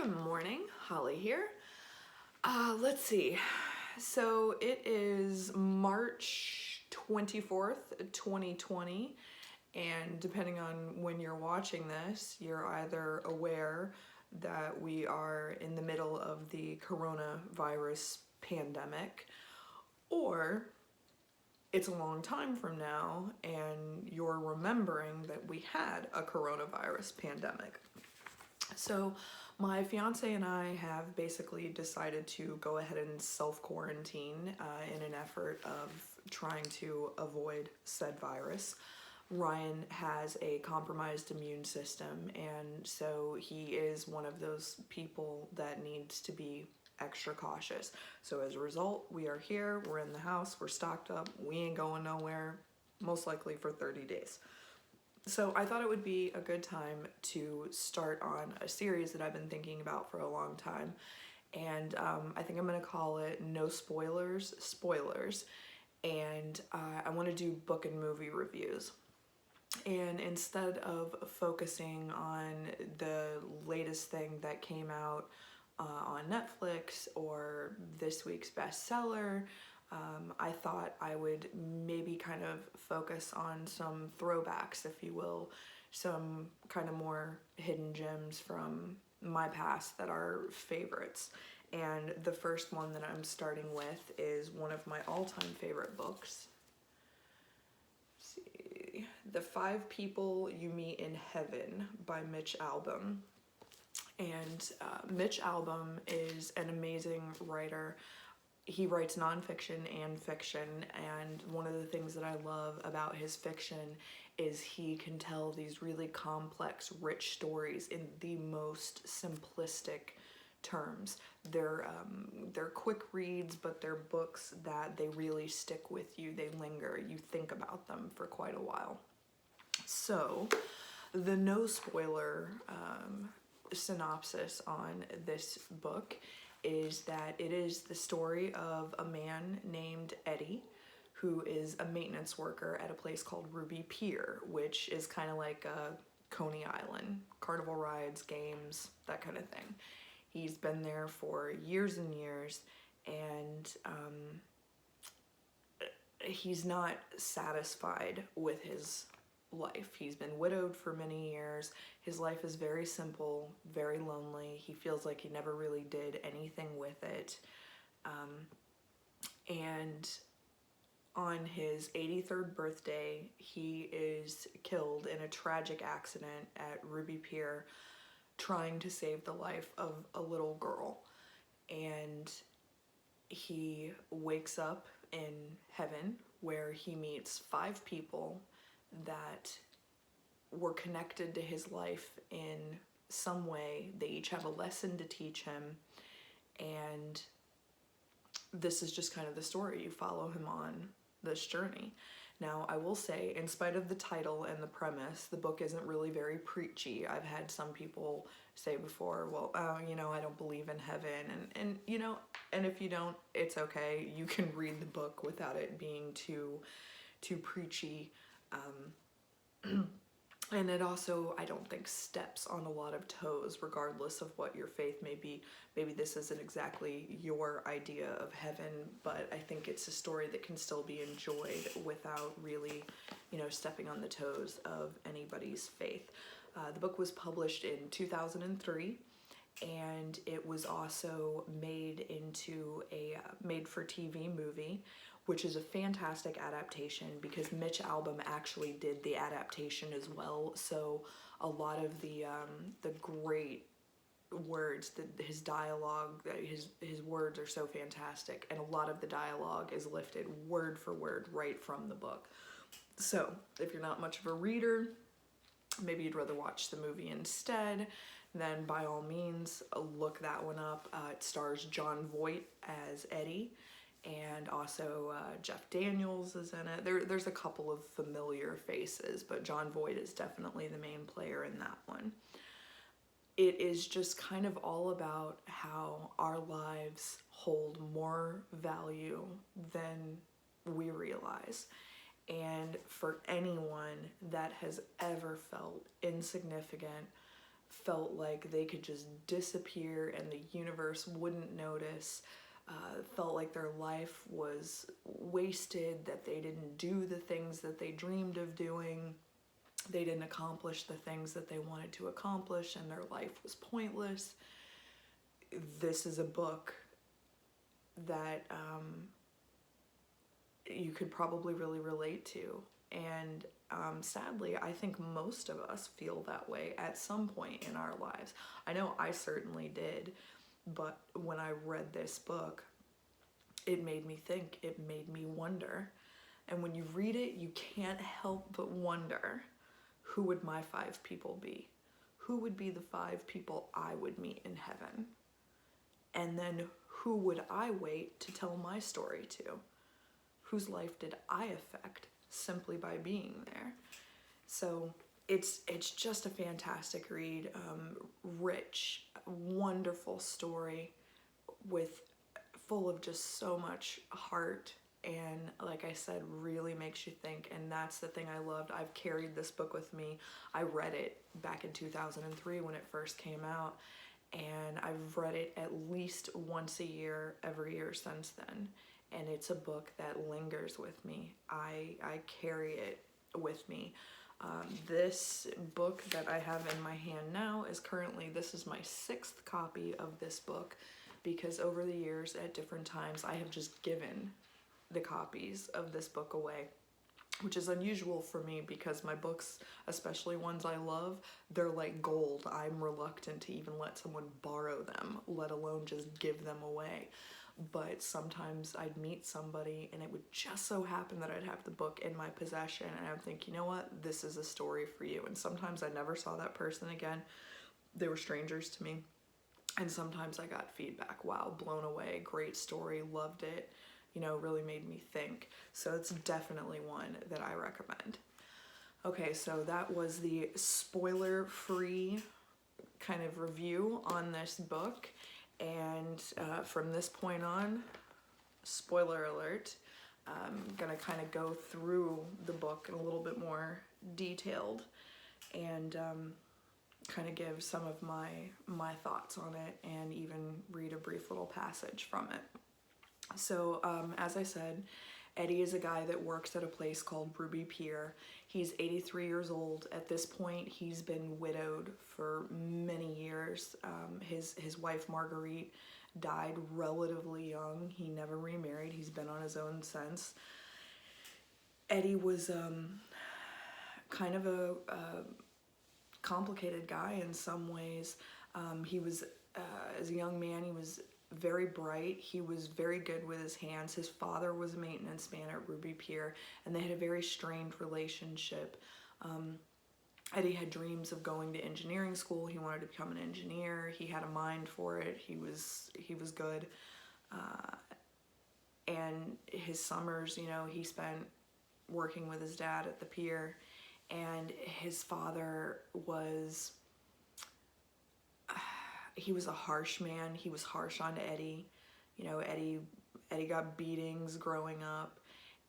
Good morning, Holly here. Let's see. So it is March 24th, 2020, and depending on when you're watching this, you're either aware that we are in the middle of the coronavirus pandemic, or it's a long time from now and you're remembering that we had a coronavirus pandemic. So my fiance and I have basically decided to go ahead and self-quarantine in an effort of trying to avoid said virus. Ryan has a compromised immune system, and so he is one of those people that needs to be extra cautious. So as a result, we are here, we're in the house, we're stocked up, we ain't going nowhere, most likely for 30 days. So I thought it would be a good time to start on a series that I've been thinking about for a long time. And I think I'm going to call it No Spoilers, Spoilers. And I want to do book and movie reviews. And instead of focusing on the latest thing that came out on Netflix or this week's bestseller, I thought I would maybe kind of focus on some throwbacks, if you will, some kind of more hidden gems from my past that are favorites. And the first one that I'm starting with is one of my all-time favorite books. Let's see, The 5 People You Meet in Heaven by Mitch Albom. And Mitch Albom is an amazing writer. He writes nonfiction and fiction, and one of the things that I love about his fiction is he can tell these really complex, rich stories in the most simplistic terms. They're quick reads, but they're books that they really stick with you. They linger. You think about them for quite a while. So, the no spoiler synopsis on this book is that it is the story of a man named Eddie who is a maintenance worker at a place called Ruby Pier, which is kind of like a Coney Island, carnival rides, games, that kind of thing. He's been there for years and years, and he's not satisfied with his life. He's been widowed for many years. His life is very simple, very lonely. He feels like he never really did anything with it. And on his 83rd birthday, he is killed in a tragic accident at Ruby Pier trying to save the life of a little girl. And he wakes up in heaven where he meets 5 people that were connected to his life in some way. They each have a lesson to teach him, and this is just kind of the story. You follow him on this journey. Now, I will say, in spite of the title and the premise, the book isn't really very preachy. I've had some people say before, well, I don't believe in heaven, and if you don't, it's okay. You can read the book without it being too preachy. And it also, I don't think, steps on a lot of toes, regardless of what your faith may be. Maybe this isn't exactly your idea of heaven, but I think it's a story that can still be enjoyed without really, stepping on the toes of anybody's faith. The book was published in 2003, and it was also made into a made-for-TV movie, which is a fantastic adaptation because Mitch Albom actually did the adaptation as well. So a lot of the great words, his dialogue, his words are so fantastic, and a lot of the dialogue is lifted word for word right from the book. So if you're not much of a reader, maybe you'd rather watch the movie instead, then by all means look that one up. It stars Jon Voight as Eddie, and also Jeff Daniels is in it. There's a couple of familiar faces, but Jon Voight is definitely the main player in that one. It is just kind of all about how our lives hold more value than we realize. And for anyone that has ever felt insignificant, felt like they could just disappear and the universe wouldn't notice, felt like their life was wasted, that they didn't do the things that they dreamed of doing, they didn't accomplish the things that they wanted to accomplish, and their life was pointless. This is a book that you could probably really relate to. And sadly, I think most of us feel that way at some point in our lives. I know I certainly did, but when I read this book, it made me think, it made me wonder. And when you read it, you can't help but wonder, who would my 5 people be? Who would be the 5 people I would meet in heaven? And then who would I wait to tell my story to? Whose life did I affect simply by being there? So it's just a fantastic read, rich, wonderful story full of just so much heart, and like I said, really makes you think. And that's the thing I loved. I've carried this book with me. I read it back in 2003 when it first came out, and I've read it at least once a year every year since then. And it's a book that lingers with me. I carry it with me. This book that I have in my hand now is currently, this is my 6th copy of this book, because over the years at different times I have just given the copies of this book away, which is unusual for me because my books, especially ones I love, they're like gold. I'm reluctant to even let someone borrow them, let alone just give them away. But sometimes I'd meet somebody and it would just so happen that I'd have the book in my possession, and I would think, you know what, this is a story for you. And sometimes I never saw that person again. They were strangers to me. And sometimes I got feedback, wow, blown away, great story, loved it, you know, really made me think. So it's definitely one that I recommend. Okay, so that was the spoiler-free kind of review on this book. And from this point on, spoiler alert, I'm gonna kind of go through the book in a little bit more detailed and kind of give some of my thoughts on it, and even read a brief little passage from it. So as I said, Eddie is a guy that works at a place called Ruby Pier. He's 83 years old. At this point, he's been widowed for many years. His wife, Marguerite, died relatively young. He never remarried. He's been on his own since. Eddie was kind of a complicated guy in some ways. He was, as a young man, he was very bright. He was very good with his hands. His father was a maintenance man at Ruby Pier, and they had a very strained relationship. Eddie had dreams of going to engineering school. He wanted to become an engineer. He had a mind for it. He was good. And his summers, you know, he spent working with his dad at the pier. And his father was, he was a harsh man. He was harsh on Eddie. You know, Eddie got beatings growing up,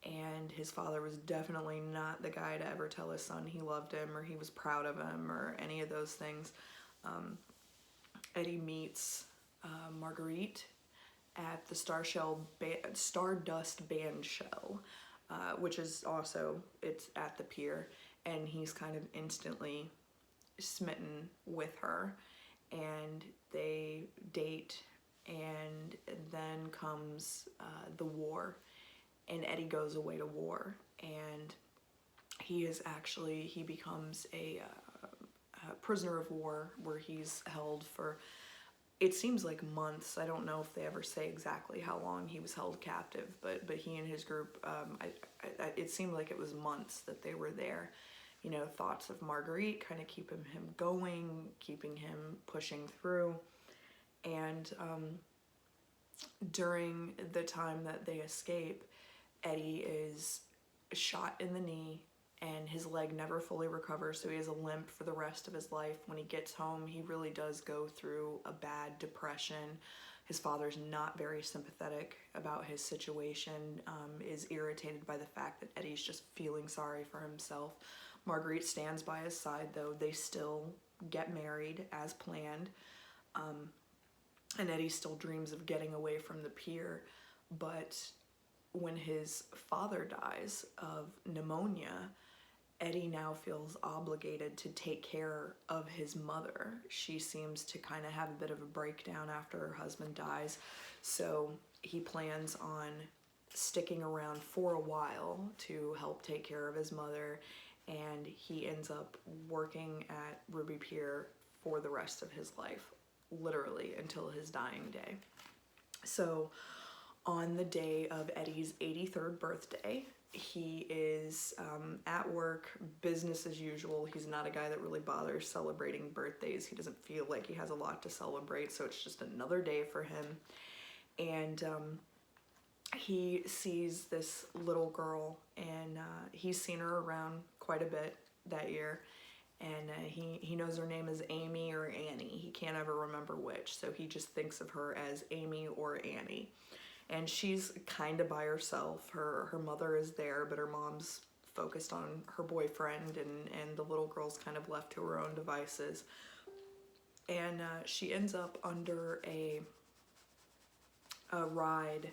and his father was definitely not the guy to ever tell his son he loved him or he was proud of him or any of those things. Eddie meets Marguerite at the Stardust Band show, which is also, it's at the pier, and he's kind of instantly smitten with her, and they date, and then comes the war, and Eddie goes away to war, and he becomes a prisoner of war, where he's held for, it seems like months. I don't know if they ever say exactly how long he was held captive, but he and his group, it seemed like it was months that they were there. You know, thoughts of Marguerite kind of keeping him going, keeping him pushing through. And during the time that they escape, Eddie is shot in the knee, and his leg never fully recovers, so he has a limp for the rest of his life. When he gets home, he really does go through a bad depression. His father's not very sympathetic about his situation, is irritated by the fact that Eddie's just feeling sorry for himself. Marguerite stands by his side, though. They still get married as planned. And Eddie still dreams of getting away from the pier, but when his father dies of pneumonia, Eddie now feels obligated to take care of his mother. She seems to kind of have a bit of a breakdown after her husband dies, so he plans on sticking around for a while to help take care of his mother, and he ends up working at Ruby Pier for the rest of his life, literally until his dying day. So on the day of Eddie's 83rd birthday, he is at work, business as usual. He's not a guy that really bothers celebrating birthdays. He doesn't feel like he has a lot to celebrate, so it's just another day for him. And he sees this little girl, and he's seen her around quite a bit that year. And he knows her name is Amy or Annie. He can't ever remember which, so he just thinks of her as Amy or Annie. And she's kind of by herself. Her mother is there, but her mom's focused on her boyfriend, and the little girl's kind of left to her own devices. And she ends up under a ride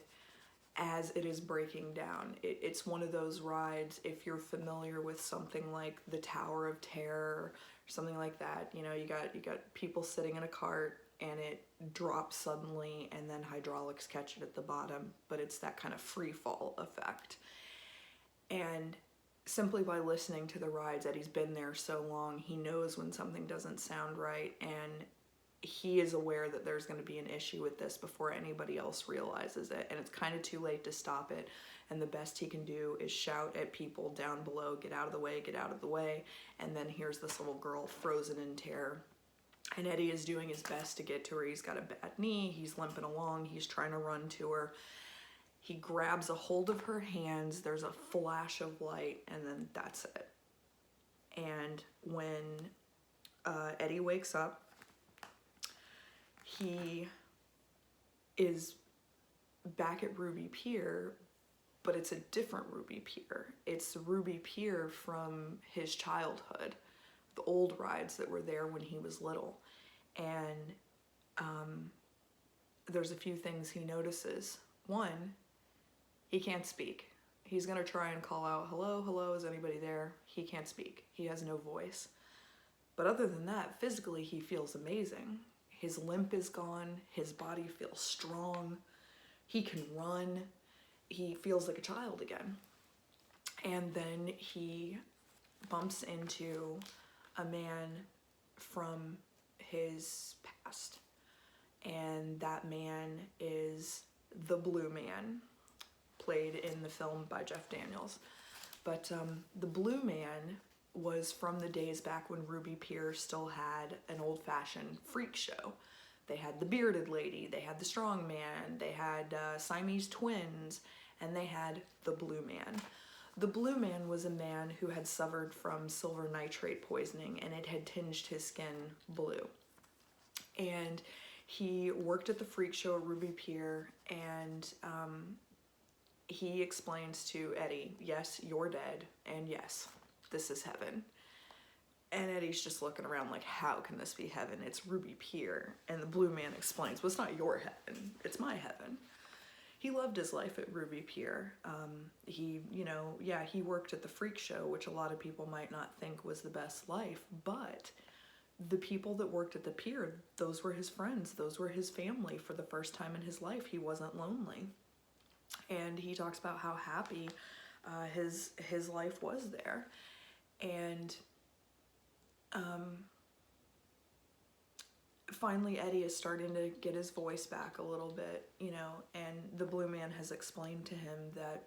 as it is breaking down. It's one of those rides, if you're familiar with something like the Tower of Terror or something like that, you know, you got people sitting in a cart and it drops suddenly and then hydraulics catch it at the bottom, but it's that kind of free fall effect. And simply by listening to the rides, Eddie's been there so long, he knows when something doesn't sound right, and he is aware that there's going to be an issue with this before anybody else realizes it, and it's kind of too late to stop it. And the best he can do is shout at people down below, get out of the way, get out of the way. And then here's this little girl frozen in terror, and Eddie is doing his best to get to her. He's got a bad knee, he's limping along, he's trying to run to her. He grabs a hold of her hands, there's a flash of light, and then that's it. And when Eddie wakes up, he is back at Ruby Pier, but it's a different Ruby Pier. It's the Ruby Pier from his childhood, the old rides that were there when he was little. And there's a few things he notices. One, he can't speak. He's gonna try and call out, hello, hello, is anybody there? He can't speak. He has no voice. But other than that, physically he feels amazing. His limp is gone, his body feels strong, he can run, he feels like a child again. And then he bumps into a man from his past, and that man is the Blue Man, played in the film by Jeff Daniels. But the Blue Man was from the days back when Ruby Pier still had an old-fashioned freak show. They had the bearded lady, they had the strong man, they had Siamese twins, and they had the Blue Man. The Blue Man was a man who had suffered from silver nitrate poisoning, and it had tinged his skin blue. And he worked at the freak show at Ruby Pier, and he explains to Eddie, yes, you're dead, and yes, this is heaven. And Eddie's just looking around like, how can this be heaven? It's Ruby Pier. And the Blue Man explains, well, it's not your heaven, it's my heaven. He loved his life at Ruby Pier. He worked at the freak show, which a lot of people might not think was the best life, but the people that worked at the pier, those were his friends, those were his family. For the first time in his life, he wasn't lonely. And he talks about how happy his life was there. And finally Eddie is starting to get his voice back a little bit, you know, and the Blue Man has explained to him that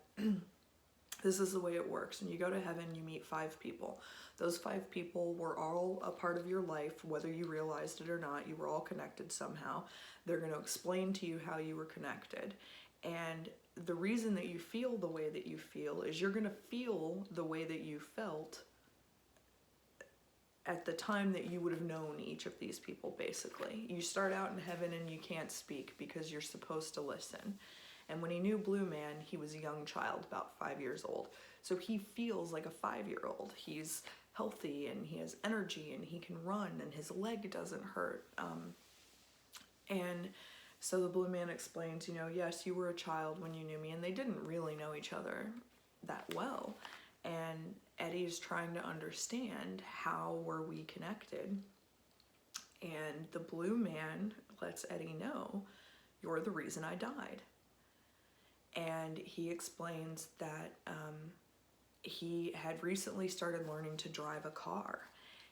this is the way it works. When you go to heaven, you meet 5 people. Those 5 people were all a part of your life, whether you realized it or not. You were all connected somehow. They're going to explain to you how you were connected. And the reason that you feel the way that you feel is you're going to feel the way that you felt at the time that you would have known each of these people, basically. You start out in heaven and you can't speak because you're supposed to listen. And when he knew Blue Man, he was a young child, about 5 years old. So he feels like a 5-year-old. He's healthy and he has energy and he can run and his leg doesn't hurt. And so the blue man explains, yes, you were a child when you knew me, and they didn't really know each other that well. And Eddie is trying to understand, how were we connected? And the blue man lets Eddie know, you're the reason I died. And he explains that he had recently started learning to drive a car.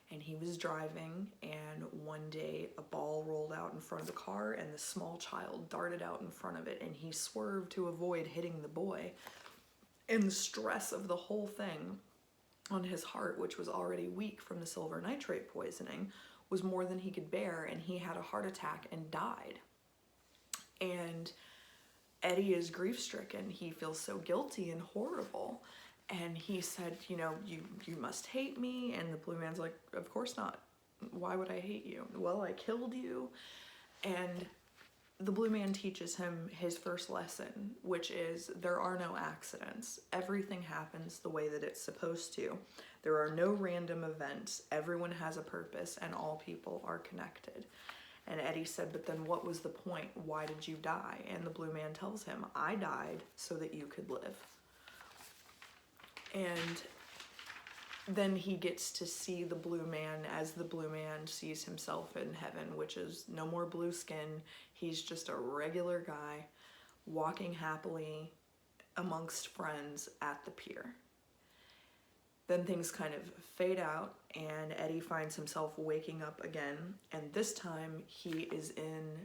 And he was driving, and one day a ball rolled out in front of the car, and the small child darted out in front of it, and he swerved to avoid hitting the boy. And the stress of the whole thing on his heart, which was already weak from the silver nitrate poisoning, was more than he could bear, and he had a heart attack and died. And Eddie is grief-stricken. He feels so guilty and horrible. And he said, you must hate me. And the blue man's like, of course not. Why would I hate you? Well, I killed you. And the blue man teaches him his first lesson, which is there are no accidents. Everything happens the way that it's supposed to. There are no random events. Everyone has a purpose, and all people are connected. And Eddie said, but then what was the point? Why did you die? And the blue man tells him, I died so that you could live. And then he gets to see the blue man as the blue man sees himself in heaven, which is no more blue skin. He's just a regular guy walking happily amongst friends at the pier. Then things kind of fade out, and Eddie finds himself waking up again, and this time he is in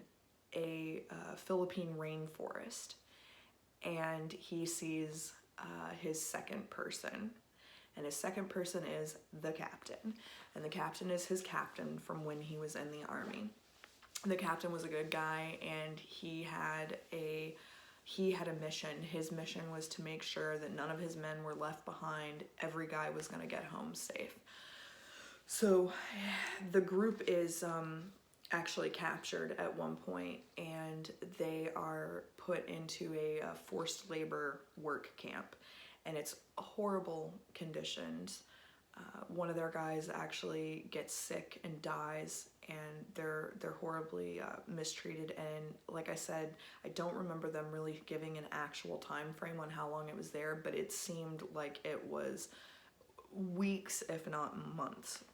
a Philippine rainforest, and he sees his second person, and his second person is the captain, and the captain is his captain from when he was in the army. The captain was a good guy, and he had a mission. His mission was to make sure that none of his men were left behind. Every guy was going to get home safe. So the group is actually captured at one point, and they are put into a forced labor work camp, and it's horrible conditions. One of their guys actually gets sick and dies, and they're horribly mistreated. And like I said, I don't remember them really giving an actual time frame on how long it was there, but it seemed like it was weeks, if not months.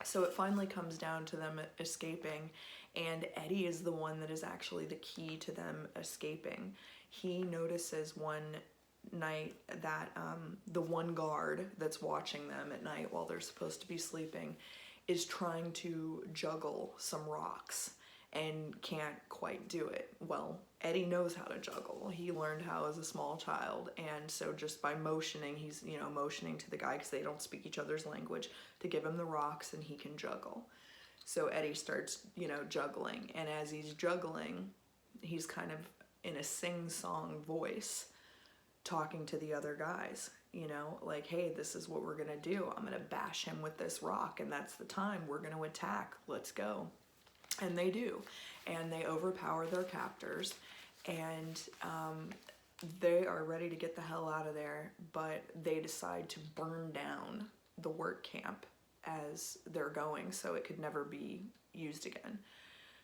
So it finally comes down to them escaping, and Eddie is the one that is actually the key to them escaping. He notices one night that the one guard that's watching them at night while they're supposed to be sleeping is trying to juggle some rocks and can't quite do it. Well, Eddie knows how to juggle. He learned how as a small child, and so just by motioning, he's motioning to the guy, because they don't speak each other's language, to give him the rocks, and he can juggle. So Eddie starts juggling, and as he's juggling, he's kind of in a sing-song voice talking to the other guys, like, hey, this is what we're gonna do. I'm gonna bash him with this rock, and that's the time we're gonna attack. Let's go. And they do, and they overpower their captors, and they are ready to get the hell out of there, but they decide to burn down the work camp as they're going, so it could never be used again.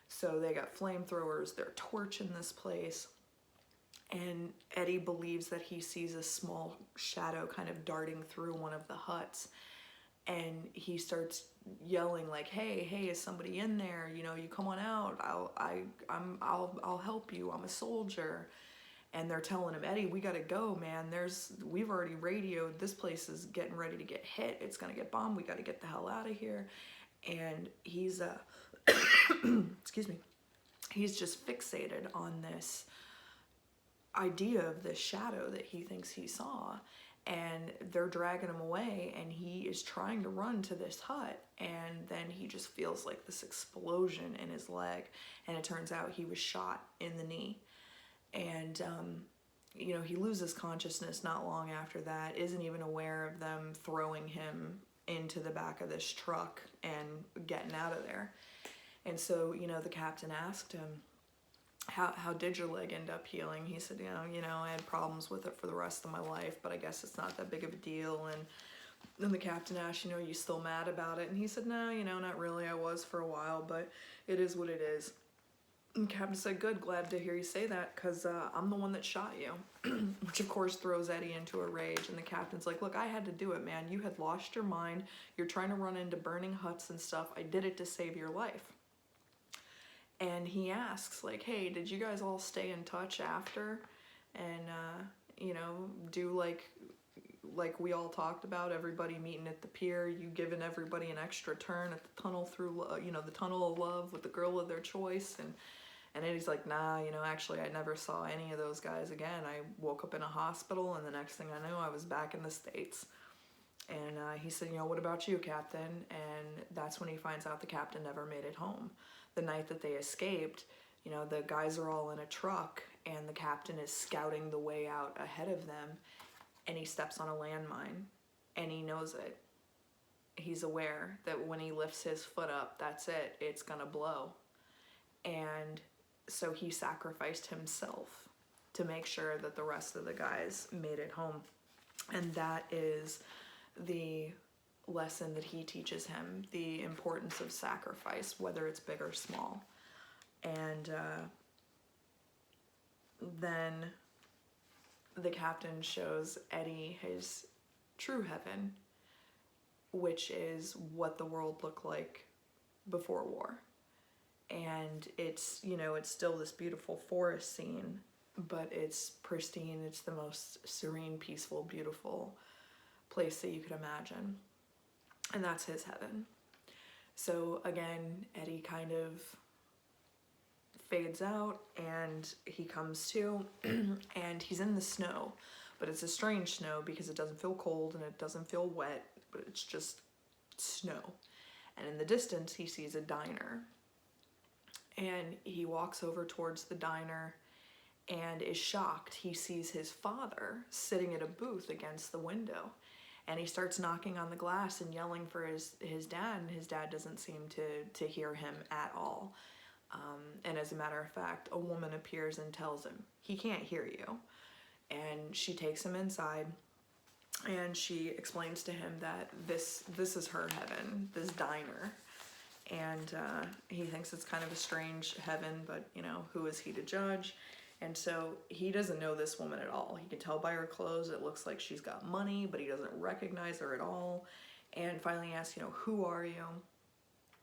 So they got flamethrowers, they're torching this place, and Eddie believes that he sees a small shadow kind of darting through one of the huts, and he starts yelling like, hey, is somebody in there? You come on out. I'll help you. I'm a soldier. And they're telling him, Eddie, we gotta go, man. We've already radioed. This place is getting ready to get hit. It's gonna get bombed. We gotta get the hell out of here. And he's excuse me. He's just fixated on this idea of this shadow that he thinks he saw, and they're dragging him away, and he is trying to run to this hut, and then he just feels like this explosion in his leg, and it turns out he was shot in the knee. And he loses consciousness not long after that, isn't even aware of them throwing him into the back of this truck and getting out of there. And so the captain asked him, how did your leg end up healing? He said, I had problems with it for the rest of my life, but I guess it's not that big of a deal. And And the captain asked, you know, are you still mad about it? And he said, no, you know, not really. I was for a while, but it is what it is. And the captain said, good, glad to hear you say that, because I'm the one that shot you. Which, of course, throws Eddie into a rage. And the captain's like, look, I had to do it, man. You had lost your mind. You're trying to run into burning huts and stuff. I did it to save your life. And he asks, like, hey, did you guys all stay in touch after? And, you know, do like we all talked about, everybody meeting at the pier, you giving everybody an extra turn at the tunnel through, you know, the tunnel of love with the girl of their choice. And Eddie's like, nah, you know, actually I never saw any of those guys again. I woke up in a hospital, and the next thing I knew, I was back in the States. And he said, you know, what about you, Captain? And that's when he finds out the captain never made it home. The night that they escaped, you know, the guys are all in a truck, and the captain is scouting the way out ahead of them, and he steps on a landmine, and he knows it. He's aware that when he lifts his foot up, that's it, it's gonna blow. And so he sacrificed himself to make sure that the rest of the guys made it home. And that is the lesson that he teaches him, the importance of sacrifice, whether it's big or small. And then the captain shows Eddie his true heaven, which is what the world looked like before war. And it's, you know, it's still this beautiful forest scene, but it's pristine. It's the most serene, peaceful, beautiful place that you could imagine. And that's his heaven. So again, Eddie kind of fades out, and he comes to, and he's in the snow, but it's a strange snow because it doesn't feel cold and it doesn't feel wet, but it's just snow. And in the distance, he sees a diner, and he walks over towards the diner and is shocked. He sees his father sitting at a booth against the window, and he starts knocking on the glass and yelling for his dad, and his dad doesn't seem to hear him at all. And as a matter of fact, a woman appears and tells him, he can't hear you. And she takes him inside, and she explains to him that this is her heaven, this diner. And he thinks it's kind of a strange heaven, but, you know, who is he to judge? And so he doesn't know this woman at all. He can tell by her clothes, it looks like she's got money, but he doesn't recognize her at all. And finally he asks, you know, who are you?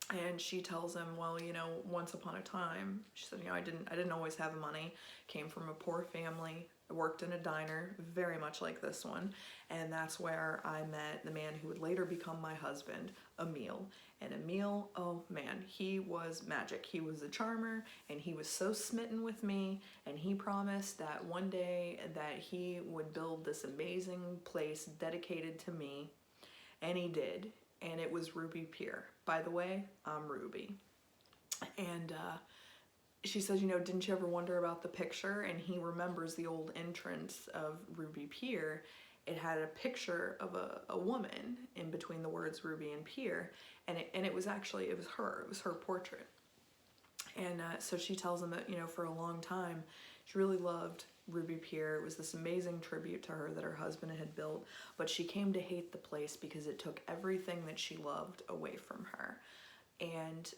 And she tells him, well, you know, once upon a time, she said, you know, I didn't always have money, came from a poor family, I worked in a diner, very much like this one, and that's where I met the man who would later become my husband, Emil. And Emil, oh man, he was magic. He was a charmer, and he was so smitten with me, and he promised that one day that he would build this amazing place dedicated to me, and he did. And it was Ruby Pier. By the way, I'm Ruby. And she says, you know, didn't you ever wonder about the picture? And he remembers the old entrance of Ruby Pier. It had a picture of a woman in between the words Ruby and Pier. And it was actually, it was her portrait. And so she tells him that, you know, for a long time, she really loved Ruby Pier. It was this amazing tribute to her that her husband had built, but she came to hate the place because it took everything that she loved away from her. And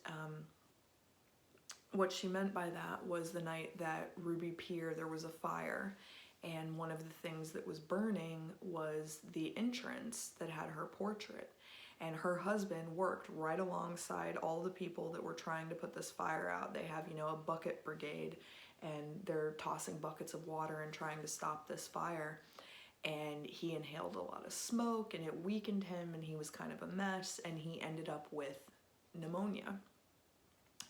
what she meant by that was the night that Ruby Pier, there was a fire, and one of the things that was burning was the entrance that had her portrait. And her husband worked right alongside all the people that were trying to put this fire out. They have, you know, a bucket brigade, and they're tossing buckets of water and trying to stop this fire. And he inhaled a lot of smoke, and it weakened him, and he was kind of a mess, and he ended up with pneumonia.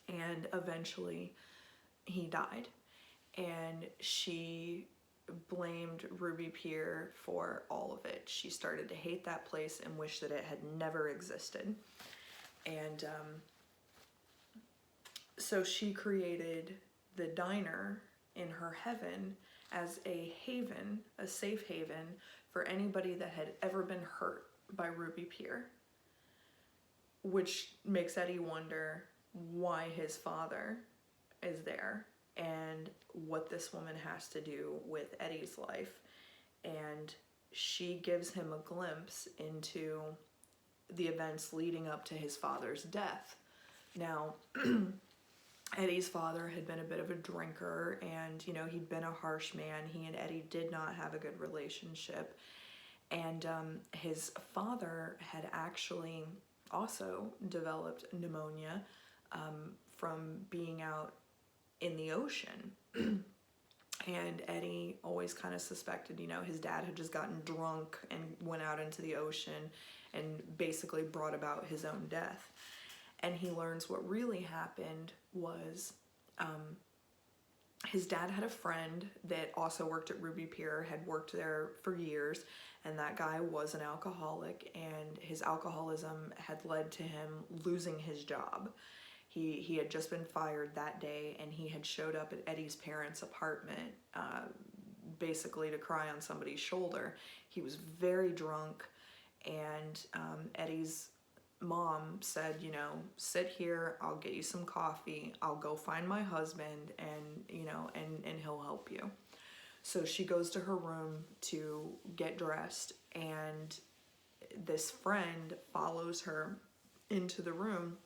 And eventually he died. And she blamed Ruby Pier for all of it. She started to hate that place and wish that it had never existed. And so she created the diner in her heaven as a haven, a safe haven for anybody that had ever been hurt by Ruby Pier, which makes Eddie wonder why his father is there and what this woman has to do with Eddie's life. And she gives him a glimpse into the events leading up to his father's death. Now, Eddie's father had been a bit of a drinker, and, you know, he'd been a harsh man. He and Eddie did not have a good relationship. And his father had actually also developed pneumonia from being out in the ocean. And Eddie always kind of suspected, you know, his dad had just gotten drunk and went out into the ocean and basically brought about his own death. And he learns what really happened was his dad had a friend that also worked at Ruby Pier, had worked there for years, and that guy was an alcoholic, and his alcoholism had led to him losing his job. He had just been fired that day, and he had showed up at Eddie's parents' apartment basically to cry on somebody's shoulder. He was very drunk, and Eddie's mom said, you know, sit here, I'll get you some coffee, I'll go find my husband, and, you know, and he'll help you. So she goes to her room to get dressed, and this friend follows her into the room,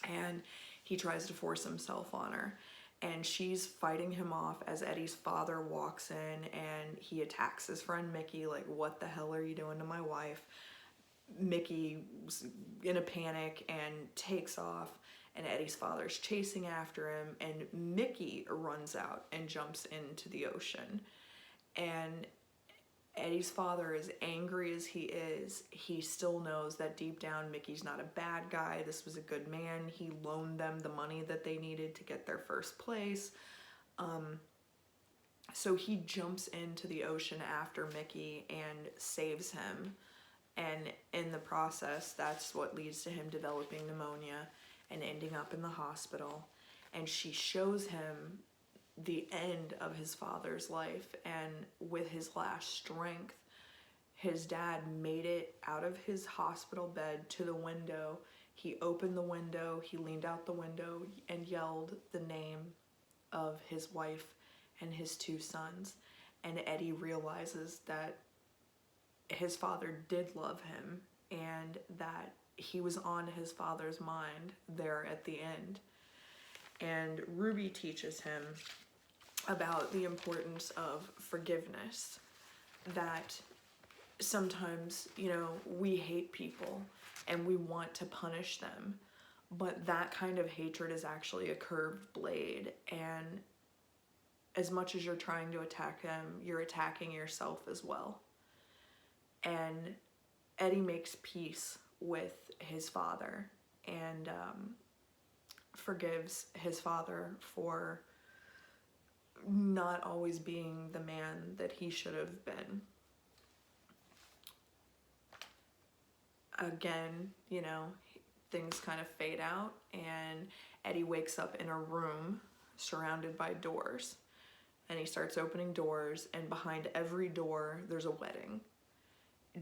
and he tries to force himself on her, and she's fighting him off as Eddie's father walks in, and he attacks his friend Mickey, like, what the hell are you doing to my wife? Mickey's in a panic and takes off, and Eddie's father's chasing after him, and Mickey runs out and jumps into the ocean. And Eddie's father, as angry as he is, he still knows that deep down Mickey's not a bad guy. This was a good man. He loaned them the money that they needed to get their first place. So he jumps into the ocean after Mickey and saves him. And in the process, that's what leads to him developing pneumonia and ending up in the hospital. And she shows him the end of his father's life, and with his last strength, his dad made it out of his hospital bed to the window. He opened the window, he leaned out the window and yelled the name of his wife and his two sons. And Eddie realizes that his father did love him, and that he was on his father's mind there at the end. And Ruby teaches him about the importance of forgiveness, that sometimes, you know, we hate people and we want to punish them, but that kind of hatred is actually a curved blade, and as much as you're trying to attack them, you're attacking yourself as well. And Eddie makes peace with his father and forgives his father for not always being the man that he should have been. Again, you know, things kind of fade out, and Eddie wakes up in a room surrounded by doors, and he starts opening doors, and behind every door there's a wedding.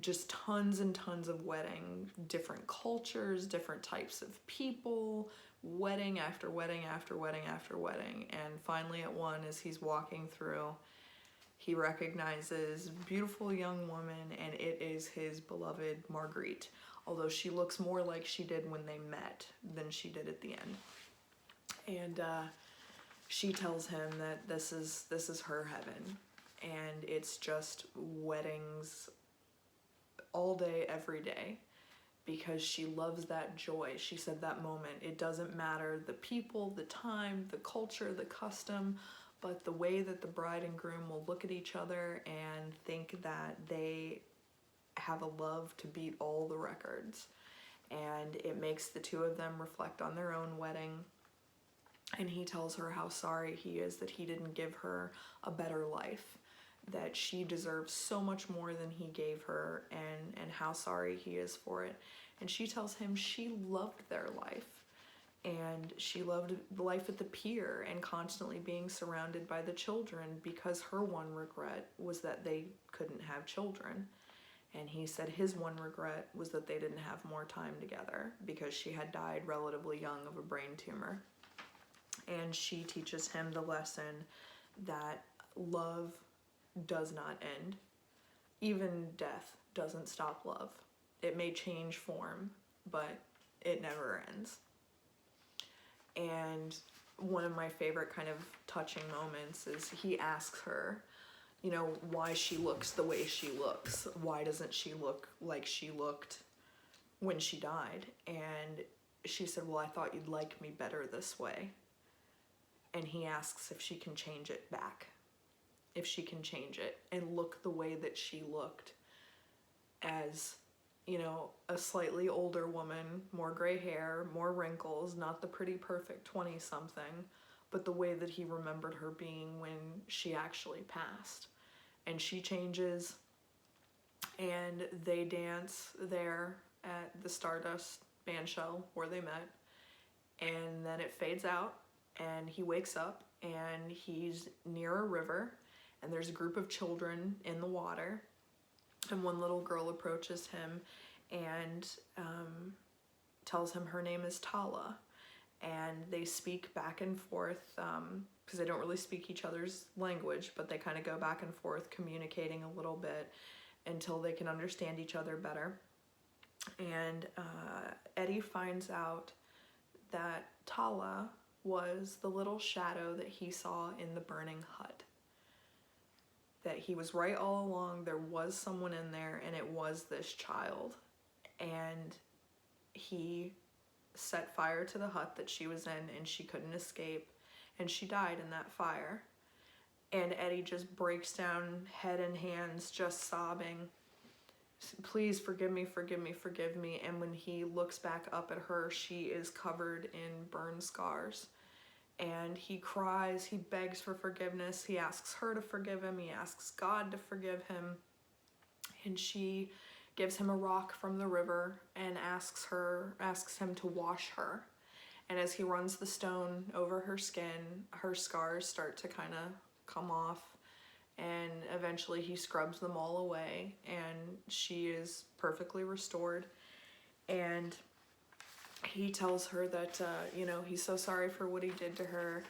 Just tons and tons of wedding, different cultures, different types of people, wedding after wedding after wedding after wedding. And finally at one, as he's walking through, he recognizes a beautiful young woman, and it is his beloved Marguerite, although she looks more like she did when they met than she did at the end. And she tells him that this is her heaven, and it's just weddings all day, every day, because she loves that joy. She said that moment, it doesn't matter the people, the time, the culture, the custom, but the way that the bride and groom will look at each other and think that they have a love to beat all the records. And it makes the two of them reflect on their own wedding. And he tells her how sorry he is that he didn't give her a better life, that she deserves so much more than he gave her, and how sorry he is for it. And she tells him she loved their life, and she loved life at the pier and constantly being surrounded by the children, because her one regret was that they couldn't have children. And he said his one regret was that they didn't have more time together, because she had died relatively young of a brain tumor. And she teaches him the lesson that love does not end. even death doesn't stop love. It may change form, but it never ends. And one of my favorite kind of touching moments is he asks her, you know, why she looks the way she looks. Why doesn't she look like she looked when she died? And she said, well, I thought you'd like me better this way. And he asks if she can change it back, if she can change it and look the way that she looked as, you know, a slightly older woman, more gray hair, more wrinkles, not the pretty perfect 20-something, but the way that he remembered her being when she actually passed. And she changes, and they dance there at the Stardust band show where they met, and then it fades out, and he wakes up, and he's near a river, and there's a group of children in the water, and one little girl approaches him and tells him her name is Tala, and they speak back and forth because they don't really speak each other's language, but they kind of go back and forth communicating a little bit until they can understand each other better. And Eddie finds out that Tala was the little shadow that he saw in the burning hut. That he was right all along, there was someone in there, and it was this child. And he set fire to the hut that she was in, and she couldn't escape, and she died in that fire. And Eddie just breaks down, head in hands, just sobbing, please forgive me, forgive me, forgive me. And when he looks back up at her, she is covered in burn scars. And he cries, he begs for forgiveness, he asks her to forgive him, he asks God to forgive him, and she gives him a rock from the river and asks him to wash her. And as he runs the stone over her skin, her scars start to kind of come off, and eventually he scrubs them all away, and she is perfectly restored. And he tells her that, you know, he's so sorry for what he did to her,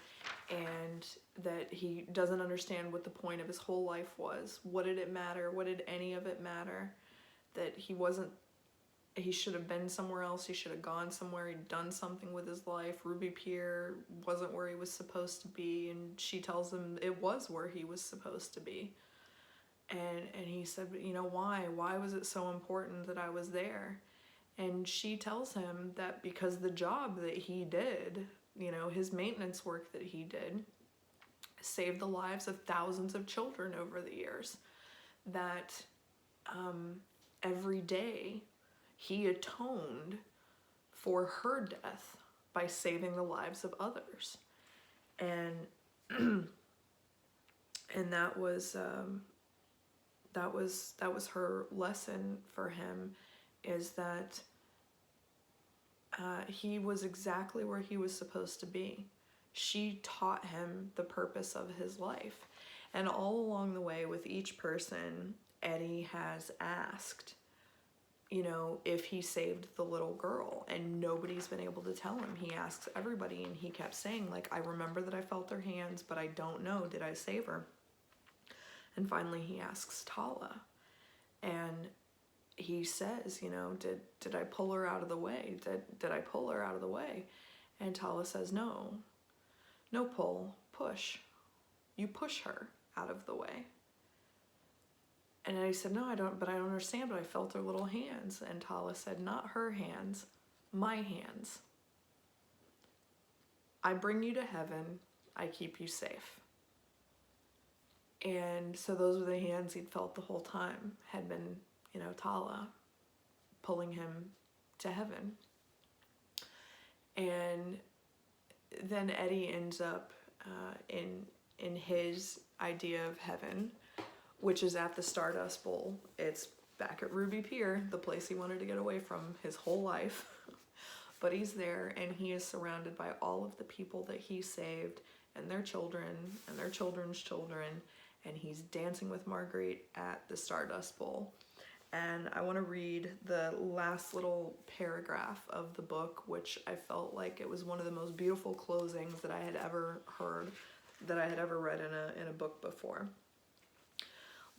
and that he doesn't understand what the point of his whole life was. What did it matter? What did any of it matter? That he should have been somewhere else. He should have gone somewhere. He'd done something with his life. Ruby Pier wasn't where he was supposed to be, and she tells him it was where he was supposed to be. And he said, you know, why? Why was it so important that I was there? And she tells him that because the job that he did, you know, his maintenance work that he did, saved the lives of thousands of children over the years. That every day he atoned for her death by saving the lives of others. And and that was her lesson for him, is that he was exactly where he was supposed to be. She taught him the purpose of his life. And all along the way with each person, Eddie has asked, you know, if he saved the little girl, and nobody's been able to tell him. He asks everybody, and he kept saying, like, I remember that I felt their hands, but I don't know, did I save her? And finally he asks Tala, and he says, you know, did I pull her out of the way? Did I pull her out of the way? And Tala says, no pull, push. You push her out of the way. And Eddie said, no, I don't understand, but I felt her little hands. And Tala said, not her hands, my hands. I bring you to heaven, I keep you safe. And so those were the hands he'd felt the whole time, had been, you know, Tala pulling him to heaven. And then Eddie ends up in his idea of heaven, which is at the Stardust Bowl. It's back at Ruby Pier, the place he wanted to get away from his whole life. But he's there, and he is surrounded by all of the people that he saved, and their children, and their children's children, and he's dancing with Marguerite at the Stardust Bowl. And I want to read the last little paragraph of the book, which I felt like it was one of the most beautiful closings that I had ever heard, that I had ever read in a book before.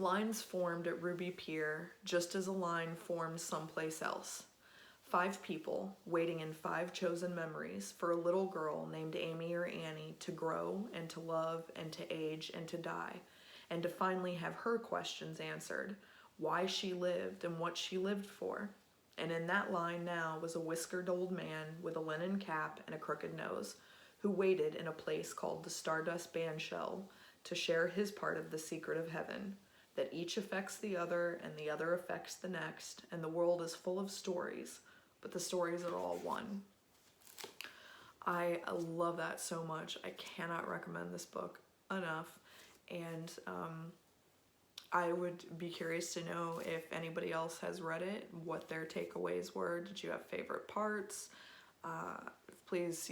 Lines formed at Ruby Pier just as a line forms someplace else. 5 people waiting in 5 chosen memories for a little girl named Amy or Annie to grow and to love and to age and to die, and to finally have her questions answered, why she lived and what she lived for. And in that line now was a whiskered old man with a linen cap and a crooked nose, who waited in a place called the Stardust Bandshell to share his part of the secret of heaven, that each affects the other and the other affects the next, and the world is full of stories, but the stories are all one. I love that so much. I cannot recommend this book enough, and I would be curious to know if anybody else has read it, what their takeaways were. Did you have favorite parts? Please,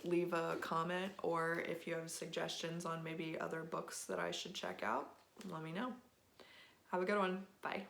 leave a comment, or if you have suggestions on maybe other books that I should check out, let me know. Have a good one. Bye.